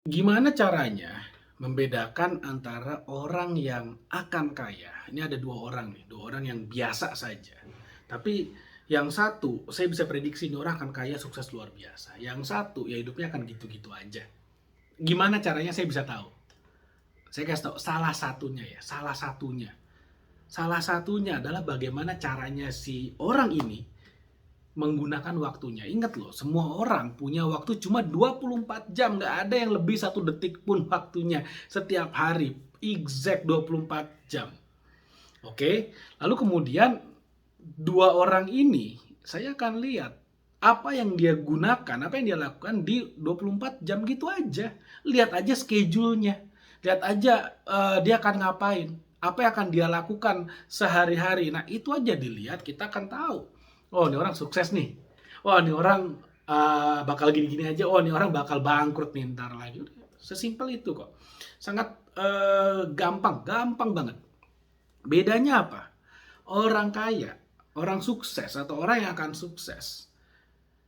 Gimana caranya membedakan antara orang yang akan kaya, ini ada 2 orang nih, 2 orang yang biasa saja. Tapi yang satu, saya bisa prediksi ini orang akan kaya, sukses luar biasa. Yang satu, ya hidupnya akan gitu-gitu aja. Gimana caranya saya bisa tahu? Saya kasih tahu, salah satunya ya, salah satunya. Salah satunya adalah bagaimana caranya si orang ini menggunakan waktunya. Ingat loh, semua orang punya waktu cuma 24 jam, nggak ada yang lebih 1 detik pun waktunya setiap hari. Exact 24 jam. Oke, lalu kemudian 2 orang ini saya akan lihat apa yang dia gunakan, apa yang dia lakukan di 24 jam gitu aja. Lihat aja schedule-nya. Lihat aja dia akan ngapain. Apa yang akan dia lakukan sehari-hari. Nah, itu aja dilihat kita akan tahu. Oh, ini orang sukses nih. Oh, ini orang bakal gini-gini aja. Oh, ini orang bakal bangkrut nih ntar lagi. Udah, sesimpel itu kok. Sangat gampang, gampang banget. Bedanya apa? Orang kaya, orang sukses atau orang yang akan sukses,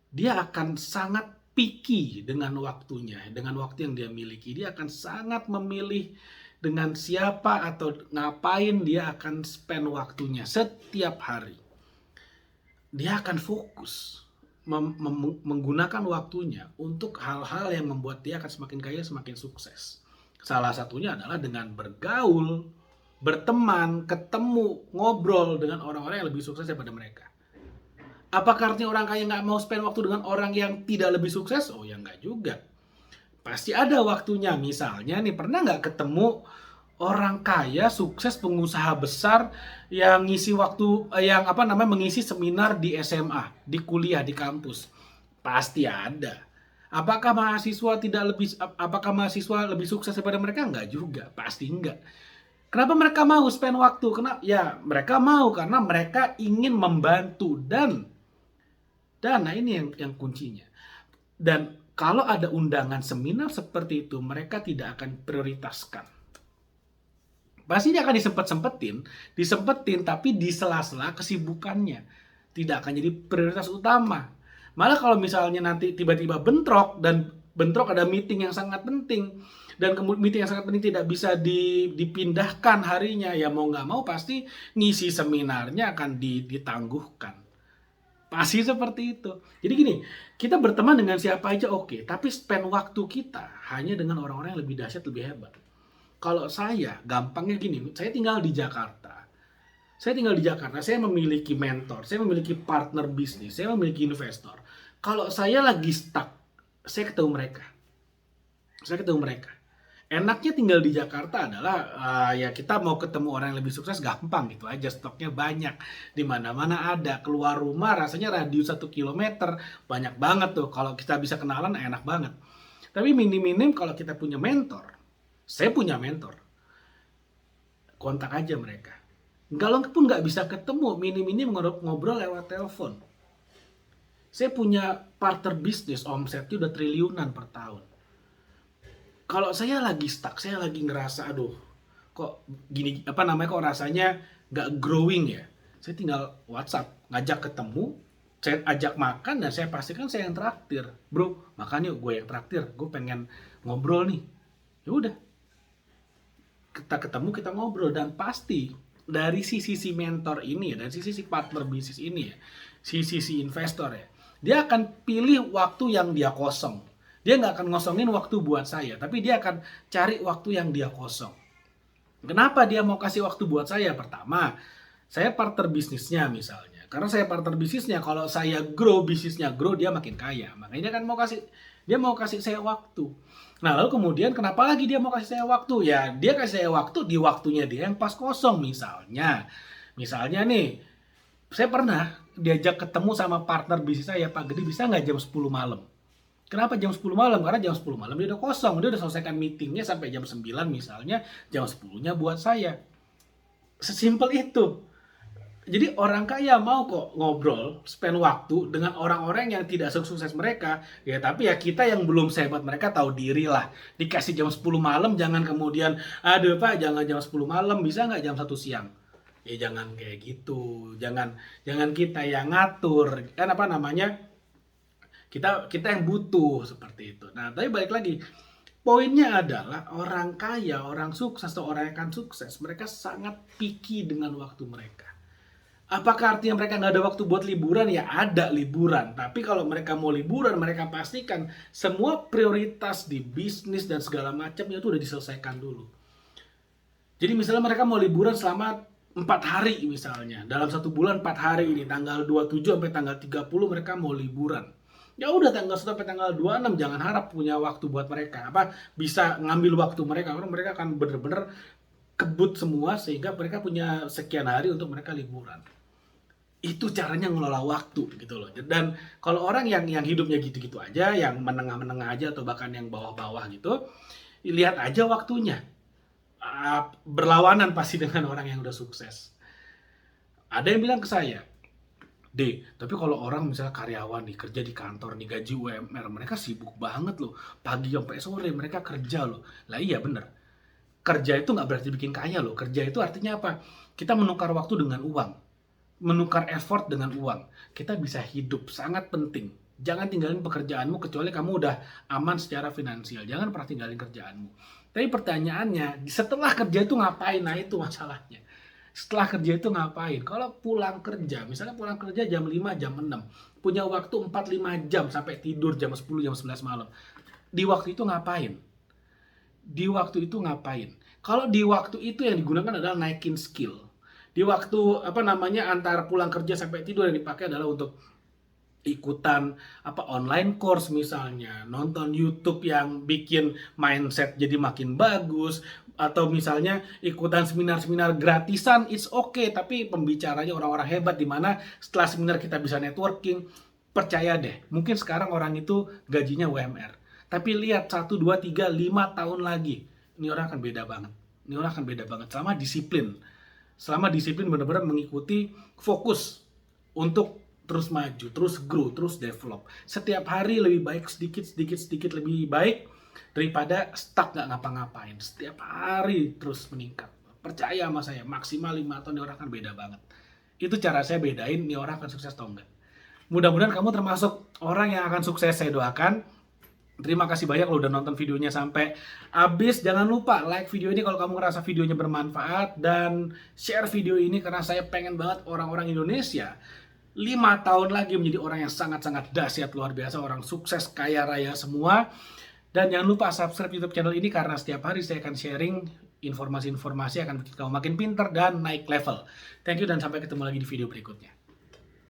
dia akan sangat picky dengan waktunya, dengan waktu yang dia miliki. Dia akan sangat memilih dengan siapa atau ngapain dia akan spend waktunya setiap hari. Dia akan fokus menggunakan waktunya untuk hal-hal yang membuat dia akan semakin kaya, semakin sukses. Salah satunya adalah dengan bergaul, berteman, ketemu, ngobrol dengan orang-orang yang lebih sukses daripada mereka. Apakah artinya orang kaya nggak mau spend waktu dengan orang yang tidak lebih sukses? Oh ya nggak juga. Pasti ada waktunya. Misalnya nih, pernah nggak ketemu orang kaya, sukses, pengusaha besar yang ngisi waktu, yang apa namanya, mengisi seminar di SMA, di kuliah, di kampus? Pasti ada. Apakah mahasiswa lebih sukses daripada mereka? Enggak juga, pasti enggak. Kenapa mereka mau spend waktu? Kenapa? Ya, mereka mau karena mereka ingin membantu, dan nah ini yang kuncinya. Dan kalau ada undangan seminar seperti itu, mereka tidak akan prioritaskan. Pasti dia akan disempetin tapi di sela-sela kesibukannya. Tidak akan jadi prioritas utama. Malah kalau misalnya nanti tiba-tiba bentrok ada meeting yang sangat penting, dan kemudian meeting yang sangat penting tidak bisa dipindahkan harinya, ya mau nggak mau pasti ngisi seminarnya akan ditangguhkan. Pasti seperti itu. Jadi gini, kita berteman dengan siapa aja oke, tapi spend waktu kita hanya dengan orang-orang yang lebih dahsyat, lebih hebat. Kalau saya, gampangnya gini, saya memiliki mentor, saya memiliki partner bisnis, saya memiliki investor. Kalau saya lagi stuck, saya ketemu mereka. Enaknya tinggal di Jakarta adalah ya kita mau ketemu orang yang lebih sukses gampang gitu aja, stoknya banyak, di mana-mana ada. Keluar rumah rasanya radius 1 kilometer, banyak banget tuh. Kalau kita bisa kenalan enak banget. Tapi minim-minim kalau kita punya mentor, saya punya mentor, kontak aja mereka. Kalau pun nggak bisa ketemu, minim-minim ngobrol lewat telepon. Saya punya partner bisnis, omsetnya udah triliunan per tahun. Kalau saya lagi stuck, saya lagi ngerasa, aduh, kok gini, apa namanya, kok rasanya nggak growing ya. Saya tinggal WhatsApp, ngajak ketemu, saya ajak makan, dan saya pastikan saya yang traktir. Bro, makan yuk, gue yang traktir, gue pengen ngobrol nih. Ya udah, kita ketemu, kita ngobrol, dan pasti dari sisi si mentor ini ya, dari sisi si partner bisnis ini ya, si investor ya, dia akan pilih waktu yang dia kosong. Dia nggak akan ngosongin waktu buat saya, tapi dia akan cari waktu yang dia kosong. Kenapa dia mau kasih waktu buat saya? Pertama, saya partner bisnisnya misalnya. Karena saya partner bisnisnya, kalau saya grow, bisnisnya grow, dia makin kaya. Makanya dia mau kasih saya waktu. Nah, lalu kemudian kenapa lagi dia mau kasih saya waktu? Ya, dia kasih saya waktu di waktunya dia yang pas kosong misalnya. Misalnya nih, saya pernah diajak ketemu sama partner bisnis saya, Pak Gede, bisa nggak jam 10 malam? Kenapa jam 10 malam? Karena jam 10 malam dia udah kosong. Dia udah selesaikan meetingnya sampai jam 9 misalnya. Jam 10-nya buat saya. Sesimpel itu. Jadi orang kaya mau kok ngobrol, spend waktu dengan orang-orang yang tidak sukses mereka. Ya tapi ya kita yang belum sehebat mereka tahu diri lah. Dikasih jam 10 malam, jangan kemudian, aduh Pak, jangan jam 10 malam, bisa nggak jam 1 siang? Ya jangan kayak gitu. Jangan jangan kita yang ngatur. Kan apa namanya? Kita kita yang butuh seperti itu. Nah, tapi balik lagi, Poinnya adalah orang kaya, orang sukses atau orang yang akan sukses, mereka sangat picky dengan waktu mereka. Apakah artinya mereka nggak ada waktu buat liburan? Ya ada liburan, tapi kalau mereka mau liburan, mereka pastikan semua prioritas di bisnis dan segala macamnya itu udah diselesaikan dulu. Jadi misalnya mereka mau liburan selama 4 hari misalnya. Dalam 1 bulan 4 hari ini, tanggal 27 sampai tanggal 30 mereka mau liburan. Ya udah tanggal 1 sampai tanggal 26 jangan harap punya waktu buat mereka. Bisa ngambil waktu mereka karena mereka akan bener-bener kebut semua sehingga mereka punya sekian hari untuk mereka liburan. Itu caranya ngelola waktu gitu loh. Dan kalau orang yang hidupnya gitu-gitu aja, yang menengah-menengah aja atau bahkan yang bawah-bawah gitu, lihat aja waktunya. Berlawanan pasti dengan orang yang udah sukses. Ada yang bilang ke saya, D, tapi kalau orang misalnya karyawan nih, kerja di kantor nih, gaji UMR, mereka sibuk banget loh. Pagi sampai sore mereka kerja loh. Lah iya bener, kerja itu nggak berarti bikin kaya loh. Kerja itu artinya apa? Kita menukar waktu dengan uang. Menukar effort dengan uang. Kita bisa hidup, sangat penting. Jangan tinggalin pekerjaanmu kecuali kamu udah aman secara finansial. Jangan pernah tinggalin kerjaanmu. Tapi pertanyaannya, setelah kerja itu ngapain? Nah itu masalahnya. Setelah kerja itu ngapain? Kalau pulang kerja, misalnya pulang kerja jam 5, jam 6, punya waktu 4-5 jam sampai tidur jam 10, jam 11 malam. Di waktu itu ngapain? Di waktu itu ngapain? Kalau di waktu itu yang digunakan adalah naikin skill. Di waktu antara pulang kerja sampai tidur yang dipakai adalah untuk ikutan online course misalnya, nonton YouTube yang bikin mindset jadi makin bagus, atau misalnya ikutan seminar-seminar gratisan, it's okay, tapi pembicaranya orang-orang hebat di mana setelah seminar kita bisa networking. Percaya deh, mungkin sekarang orang itu gajinya UMR. Tapi lihat 1, 2, 3, 5 tahun lagi, ini orang akan beda banget. Ini orang akan beda banget selama disiplin. Selama disiplin benar-benar mengikuti fokus untuk terus maju, terus grow, terus develop. Setiap hari lebih baik sedikit lebih baik daripada stuck nggak ngapa-ngapain. Setiap hari terus meningkat. Percaya sama saya, maksimal 5 tahun ini orang akan beda banget. Itu cara saya bedain ini orang akan sukses atau enggak. Mudah-mudahan kamu termasuk orang yang akan sukses, saya doakan. Terima kasih banyak lo udah nonton videonya sampai habis. Jangan lupa like video ini kalau kamu ngerasa videonya bermanfaat, dan share video ini karena saya pengen banget orang-orang Indonesia 5 tahun lagi menjadi orang yang sangat-sangat dahsyat, luar biasa, orang sukses, kaya raya semua. Dan jangan lupa subscribe YouTube channel ini karena setiap hari saya akan sharing informasi-informasi yang akan bikin kamu makin pinter dan naik level. Thank you dan sampai ketemu lagi di video berikutnya.